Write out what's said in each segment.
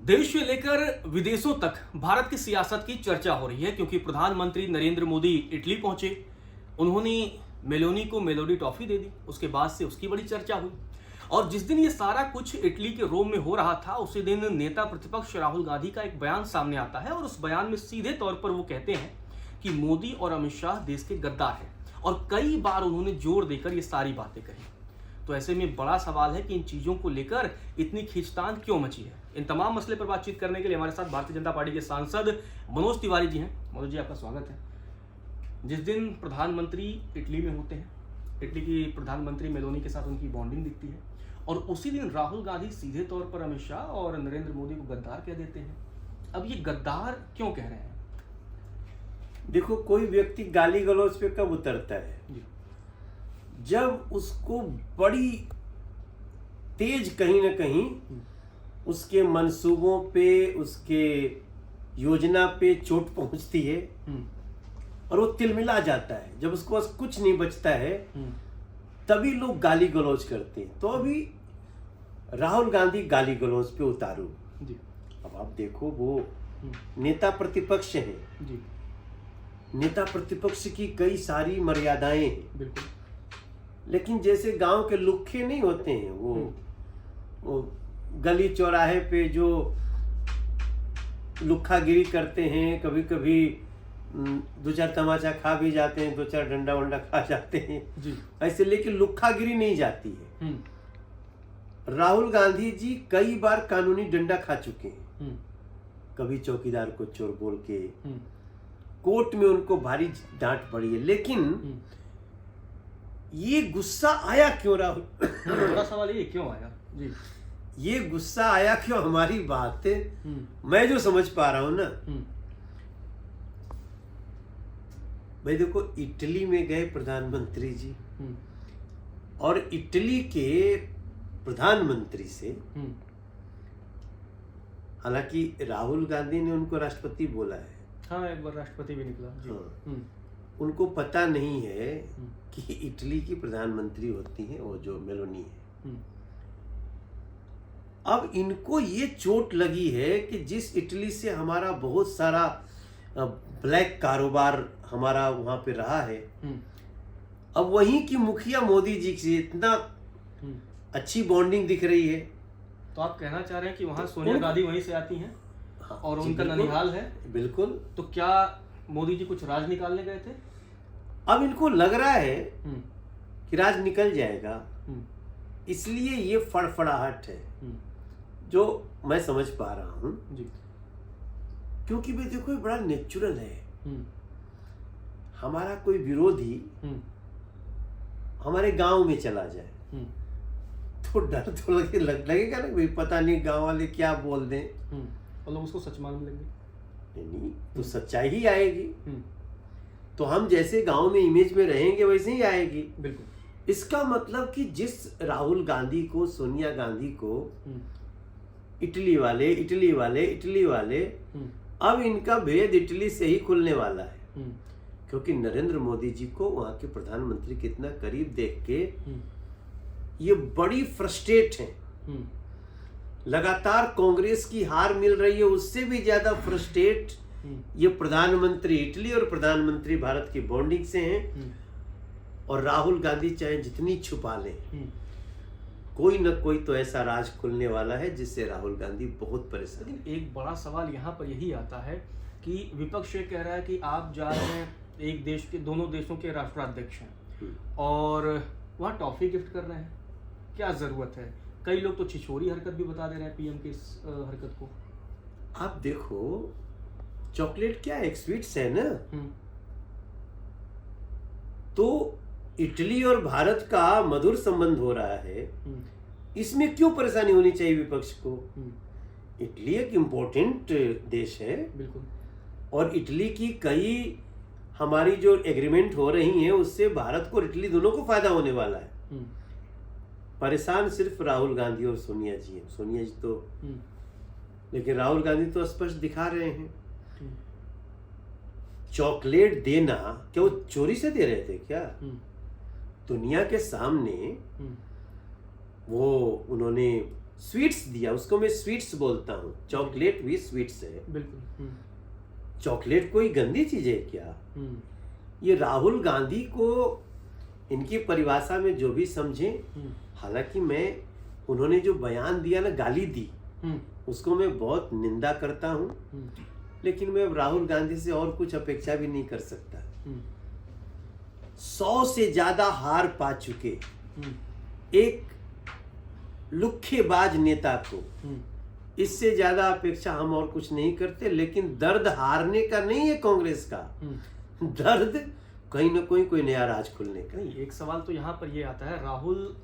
देश से लेकर विदेशों तक भारत की सियासत की चर्चा हो रही है क्योंकि प्रधानमंत्री नरेंद्र मोदी इटली पहुंचे। उन्होंने मेलोनी को मेलोडी टॉफी दे दी। उसके बाद से उसकी बड़ी चर्चा हुई और जिस दिन ये सारा कुछ इटली के रोम में हो रहा था उसी दिन नेता प्रतिपक्ष राहुल गांधी का एक बयान सामने आता है और उस बयान में सीधे तौर पर वो कहते हैं कि मोदी और अमित शाह देश के गद्दार हैं और कई बार उन्होंने जोर देकर ये सारी बातें कही। तो ऐसे में बड़ा सवाल है कि इन चीजों को लेकर इतनी खींचतान क्यों मची है। इन तमाम मसले पर बातचीत करने के लिए हमारे साथ भारतीय जनता पार्टी के सांसद मनोज तिवारी जी हैं। मनोज जी, आपका स्वागत है। जिस दिन प्रधानमंत्री इटली में होते हैं, इटली की प्रधानमंत्री मेलोनी के साथ उनकी बॉन्डिंग दिखती है और उसी दिन राहुल गांधी सीधे तौर पर अमित शाह और नरेंद्र मोदी को गद्दार कह देते हैं। अब ये गद्दार क्यों कह रहे हैं? देखो, कोई व्यक्ति गाली गलौज पे कब उतरता है? जब उसको बड़ी तेज कहीं ना कहीं उसके मंसूबों पे, उसके योजना पे चोट पहुंचती है और वो तिलमिला जाता है। जब उसको बस कुछ नहीं बचता है तभी लोग गाली गलौज करते हैं। तो अभी राहुल गांधी गाली गलौज पे उतारू। अब आप देखो, वो नेता प्रतिपक्ष हैं जी। नेता प्रतिपक्ष की कई सारी मर्यादाएं हैं, बिल्कुल। लेकिन जैसे गांव के लुक्खे नहीं होते हैं, वो गली चौराहे पे जो लुक्खागिरी करते हैं, कभी कभी दो चार तमाचा खा भी जाते हैं, दो चार डंडा वंडा खा जाते हैं जी। ऐसे, लेकिन लुक्खागिरी नहीं जाती है। राहुल गांधी जी कई बार कानूनी डंडा खा चुके हैं। कभी चौकीदार को चोर बोल के कोर्ट में उनको भारी डांट पड़ी है। लेकिन ये गुस्सा आया क्यों राहुल? बड़ा सवाल ये क्यों आया जी? ये गुस्सा आया क्यों? हमारी बात मैं जो समझ पा रहा हूं ना भाई, देखो, इटली में गए प्रधानमंत्री जी और इटली के प्रधानमंत्री से, हालांकि राहुल गांधी ने उनको राष्ट्रपति बोला है। हाँ, एक बार राष्ट्रपति भी निकला जी। हाँ। उनको पता नहीं है कि इटली की प्रधानमंत्री होती हैं वो जो मेलोनी है। अब इनको ये चोट लगी है कि जिस इटली से हमारा बहुत सारा ब्लैक कारोबार हमारा वहां पे रहा है, अब वहीं की मुखिया मोदी जी से इतना अच्छी बॉन्डिंग दिख रही है। तो आप कहना चाह रहे हैं कि वहां सोनिया गांधी वहीं से आती हैं? हाँ, और उनका ननिहाल है। बिल्कुल। तो क्या मोदी जी कुछ राज निकालने गए थे? अब इनको लग रहा है कि राज निकल जाएगा, इसलिए ये फड़फड़ाहट है जो मैं समझ पा रहा हूं जी। क्योंकि भाई देखो, ये बड़ा नेचुरल है। हमारा कोई विरोधी हमारे गांव में चला जाए तो डर तो लगेगा ना भाई, पता नहीं गांव वाले क्या बोल दें और लोग उसको सच मान लेंगे। नहीं तो सच्चाई ही आएगी। तो हम जैसे गांव में इमेज में रहेंगे वैसे ही आएगी। बिल्कुल। इसका मतलब कि जिस राहुल गांधी को, सोनिया गांधी को इटली वाले अब इनका भेद इटली से ही खुलने वाला है। क्योंकि नरेंद्र मोदी जी को वहां के प्रधानमंत्री कितना करीब देख के ये बड़ी फ्रस्ट्रेट हैं। लगातार कांग्रेस की हार मिल रही है, उससे भी ज्यादा फ्रस्ट्रेट ये प्रधानमंत्री इटली और प्रधानमंत्री भारत की बॉन्डिंग से हैं। और राहुल गांधी चाहे जितनी छुपा लें, कोई न कोई तो ऐसा राज खुलने वाला है जिससे राहुल गांधी बहुत परेशान। लेकिन एक बड़ा सवाल यहाँ पर यही आता है कि विपक्ष ये कह रहा है कि आप जा रहे हैं एक देश के, दोनों देशों के राष्ट्राध्यक्ष हैं और वहाँ टॉफी गिफ्ट कर रहे हैं, क्या जरूरत है? कई लोग तो छिछोरी हरकत भी बता दे रहे हैं पीएम की इस हरकत को। आप देखो, चॉकलेट क्या एक स्वीट्स है ना, तो इटली और भारत का मधुर संबंध हो रहा है, इसमें क्यों परेशानी होनी चाहिए विपक्ष को? इटली एक इम्पोर्टेंट देश है। बिल्कुल। और इटली की कई हमारी जो एग्रीमेंट हो रही हैं उससे भारत को और इटली दोनों को फायदा होने वाला है। परेशान सिर्फ राहुल गांधी और सोनिया जी हैं। सोनिया जी तो लेकिन राहुल गांधी तो स्पष्ट दिखा रहे हैं। चॉकलेट देना क्या वो चोरी से दे रहे थे क्या? दुनिया के सामने वो उन्होंने स्वीट्स दिया, उसको मैं स्वीट्स बोलता हूँ, चॉकलेट भी स्वीट्स है। बिल्कुल। चॉकलेट कोई गंदी चीज है क्या? ये राहुल गांधी को इनकी परिभाषा में जो भी समझे, हालांकि मैं उन्होंने जो बयान दिया ना, गाली दी, उसको मैं बहुत निंदा करता हूँ, लेकिन मैं अब राहुल गांधी से और कुछ अपेक्षा भी नहीं कर सकता। 100 से ज्यादा हार पा चुके एक लुक्खेबाज नेता को इससे ज्यादा अपेक्षा हम और कुछ नहीं करते। लेकिन दर्द हारने का नहीं है कांग्रेस का, दर्द कहीं ना कोई नया राज खुलने का। नहीं, एक सवाल तो यहाँ पर ये आता है, राहुल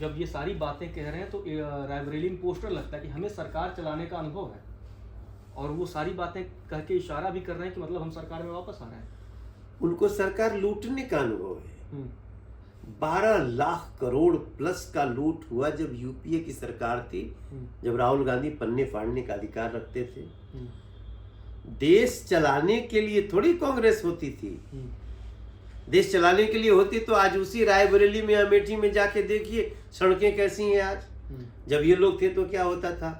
जब ये सारी बातें कह रहे हैं तो रायबरेली में पोस्टर लगता है कि हमें सरकार चलाने का अनुभव है, और वो सारी बातें कह के इशारा भी कर रहे हैं कि मतलब हम सरकार में वापस आ रहे हैं। उनको सरकार लूटने का अनुभव है। 12 लाख करोड़ प्लस का लूट हुआ जब यूपीए की सरकार थी, जब राहुल गांधी पन्ने फाड़ने का अधिकार रखते थे। देश चलाने के लिए थोड़ी कांग्रेस होती थी, देश चलाने के लिए होती तो आज उसी रायबरेली में, अमेठी में जाके देखिए सड़कें कैसी हैं आज। जब ये लोग थे तो क्या होता था?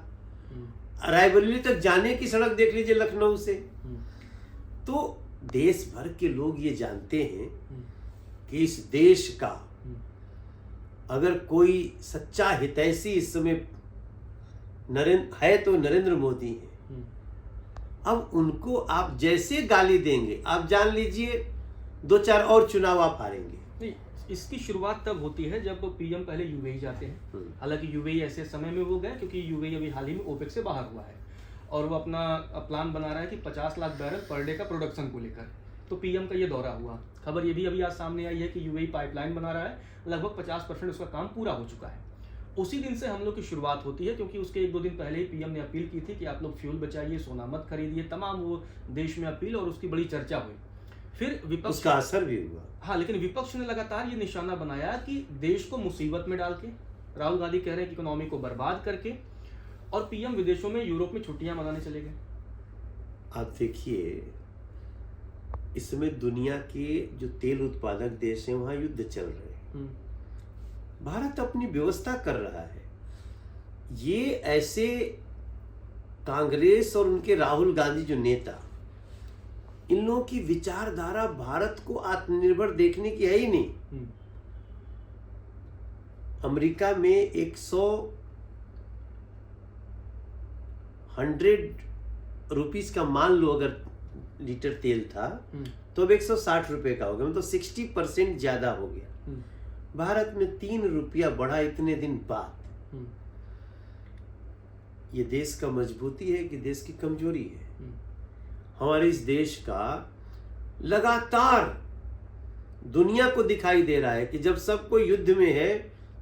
रायबरेली तक जाने की सड़क देख लीजिए लखनऊ से। तो देश भर के लोग ये जानते हैं कि इस देश का अगर कोई सच्चा हितैषी इस समय है तो नरेंद्र मोदी है। अब उनको आप जैसे गाली देंगे, आप जान लीजिए 2-4 और चुनाव आप हारेंगे। नहीं, इसकी शुरुआत तब होती है जब पीएम पहले यूएई जाते हैं। हालांकि यूएई ऐसे समय में वो गए क्योंकि यूएई अभी हाल ही में ओपेक से बाहर हुआ है और वो अपना प्लान बना रहा है कि 50 लाख बैरल पर डे का प्रोडक्शन को लेकर। तो पीएम का ये दौरा हुआ। खबर ये भी अभी आज सामने आई है कि यूएई पाइपलाइन बना रहा है, लगभग 50% उसका काम पूरा हो चुका है। उसी दिन से हम लोग की शुरुआत होती है, क्योंकि उसके 1-2 दिन पहले ही पीएम ने अपील की थी कि आप लोग फ्यूल बचाइए, सोना मत खरीदिए, तमाम वो देश में अपील, और उसकी बड़ी चर्चा हुई। फिर विपक्ष, उसका असर भी हुआ। हाँ, लेकिन विपक्ष ने लगातार ये निशाना बनाया कि देश को मुसीबत में डाल के, राहुल गांधी कह रहे हैं कि इकोनॉमी को बर्बाद करके, और पीएम विदेशों में, यूरोप में छुट्टियां मनाने चले गए। आप देखिए, इस समय दुनिया के जो तेल उत्पादक देश हैं वहां युद्ध चल रहे हैं। भारत अपनी व्यवस्था कर रहा है। ये ऐसे कांग्रेस और उनके राहुल गांधी जो नेता, इन लोगों की विचारधारा भारत को आत्मनिर्भर देखने की है ही नहीं। अमेरिका में 100 रुपीस का मान लो अगर लीटर तेल था, तो अब 160 रुपए का हो गया, मतलब 60% ज्यादा हो गया। भारत में 3 रुपया बढ़ा इतने दिन बाद। ये देश का मजबूती है कि देश की कमजोरी है? हमारे इस देश का लगातार दुनिया को दिखाई दे रहा है कि जब सब कोई युद्ध में है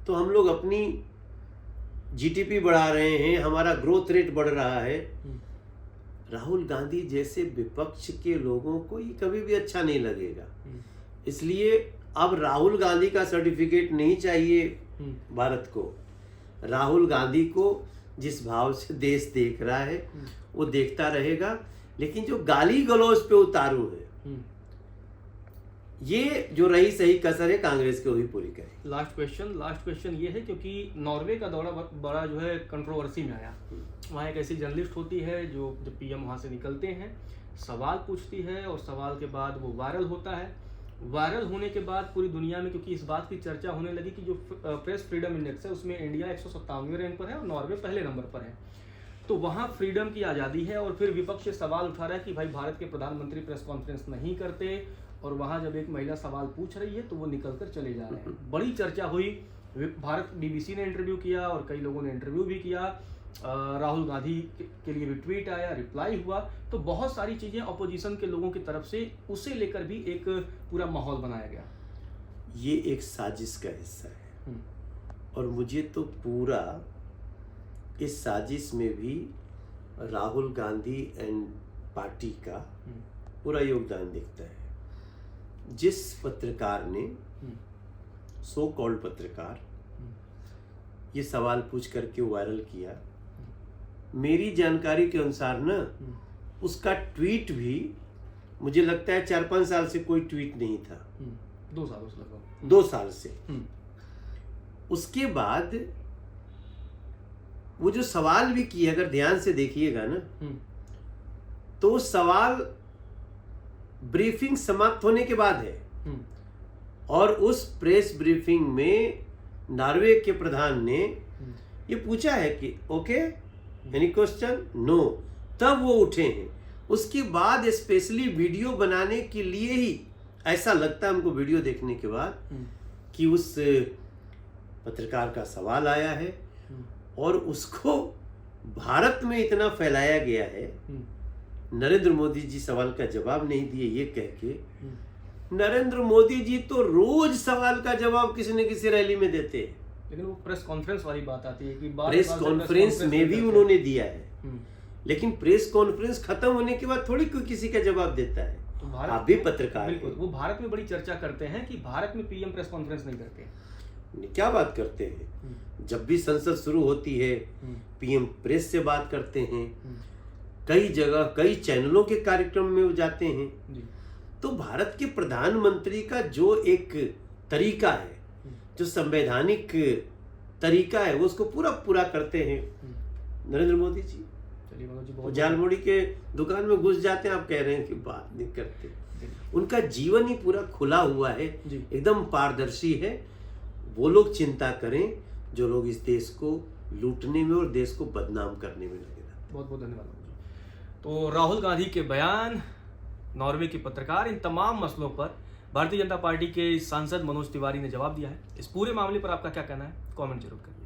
तो हम लोग अपनी जीडीपी बढ़ा रहे हैं, हमारा ग्रोथ रेट बढ़ रहा है। राहुल गांधी जैसे विपक्ष के लोगों को ये कभी भी अच्छा नहीं लगेगा। इसलिए अब राहुल गांधी का सर्टिफिकेट नहीं चाहिए भारत को। राहुल गांधी को जिस भाव से देश देख रहा है वो देखता रहेगा, लेकिन जो गाली गलौज पे उतारू है, ये जो रही सही कसर है कांग्रेस की, वही पूरी करे। लास्ट क्वेश्चन ये है, क्योंकि नॉर्वे का दौरा बड़ा जो है कंट्रोवर्सी में आया। वहाँ एक ऐसी जर्नलिस्ट होती है जो जब पीएम वहाँ से निकलते हैं सवाल पूछती है, और सवाल के बाद वो वायरल होता है। वायरल होने के बाद पूरी दुनिया में, क्योंकि इस बात की चर्चा होने लगी कि जो प्रेस फ्रीडम इंडेक्स है उसमें इंडिया 157वें रैंक पर है और नॉर्वे पहले नंबर पर है। तो वहाँ फ्रीडम की आज़ादी है, और फिर विपक्ष सवाल उठा रहा है कि भाई भारत के प्रधानमंत्री प्रेस कॉन्फ्रेंस नहीं करते, और वहाँ जब एक महिला सवाल पूछ रही है तो वो निकल कर चले जा रहे हैं। बड़ी चर्चा हुई, भारत बीबीसी ने इंटरव्यू किया और कई लोगों ने इंटरव्यू भी किया, राहुल गांधी के लिए भी ट्वीट आया, रिप्लाई हुआ। तो बहुत सारी चीज़ें अपोजिशन के लोगों की तरफ से उसे लेकर भी एक पूरा माहौल बनाया गया। ये एक साजिश का हिस्सा है, और मुझे तो पूरा इस साजिश में भी राहुल गांधी एंड पार्टी का पूरा योगदान दिखता है। जिस पत्रकार ने, सो कॉल्ड पत्रकार, ये सवाल पूछ करके वायरल किया, मेरी जानकारी के अनुसार ना उसका ट्वीट भी मुझे लगता है 4-5 साल से कोई ट्वीट नहीं था। 2 सालों से लगभग 2 साल से। उसके बाद वो जो सवाल भी किए, अगर ध्यान से देखिएगा ना, हम्म, तो सवाल ब्रीफिंग समाप्त होने के बाद है। हम्म, और उस प्रेस ब्रीफिंग में नॉर्वे के प्रधान ने ये पूछा है कि ओके एनी क्वेश्चन, नो, तब वो उठे हैं। उसके बाद स्पेशली वीडियो बनाने के लिए ही, ऐसा लगता है हमको वीडियो देखने के बाद, कि उस पत्रकार का सवाल आया है और उसको भारत में इतना फैलाया गया है। नरेंद्र मोदी जी सवाल का जवाब नहीं दिए ये कह के, नरेंद्र मोदी जी तो रोज सवाल का जवाब किसी न किसी रैली में देते हैं। लेकिन वो प्रेस कॉन्फ्रेंस वाली बात आती है कि प्रेस कॉन्फ्रेंस में भी उन्होंने दिया है, लेकिन प्रेस कॉन्फ्रेंस खत्म होने के बाद थोड़ी कोई किसी का जवाब देता है। तो भारत आप भी पत्रकार बिल्कुल, हैं। वो भारत में बड़ी चर्चा करते हैं कि भारत में पीएम प्रेस कॉन्फ्रेंस नहीं करते। क्या बात करते हैं, जब भी संसद शुरू होती है पीएम प्रेस से बात करते हैं, कई जगह कई चैनलों के कार्यक्रम में वो जाते हैं। जी। तो भारत के प्रधानमंत्री का जो एक तरीका है, जो संवैधानिक तरीका है, वो उसको पूरा पूरा करते हैं नरेंद्र मोदी जी। चलिए मनोज जी, वो बहुत झालमुड़ी के दुकान में घुस जाते हैं, आप कह रहे हैं कि बात नहीं करते। उनका जीवन ही पूरा खुला हुआ है, जी। एकदम पारदर्शी है। वो लोग चिंता करें जो लोग इस देश को लूटने में और देश को बदनाम करने में लगे रहते हैं। बहुत बहुत धन्यवाद मनोज जी। तो राहुल गांधी के बयान, नॉर्वे के पत्रकार, इन तमाम मसलों पर भारतीय जनता पार्टी के सांसद मनोज तिवारी ने जवाब दिया है। इस पूरे मामले पर आपका क्या कहना है, कमेंट जरूर करिए।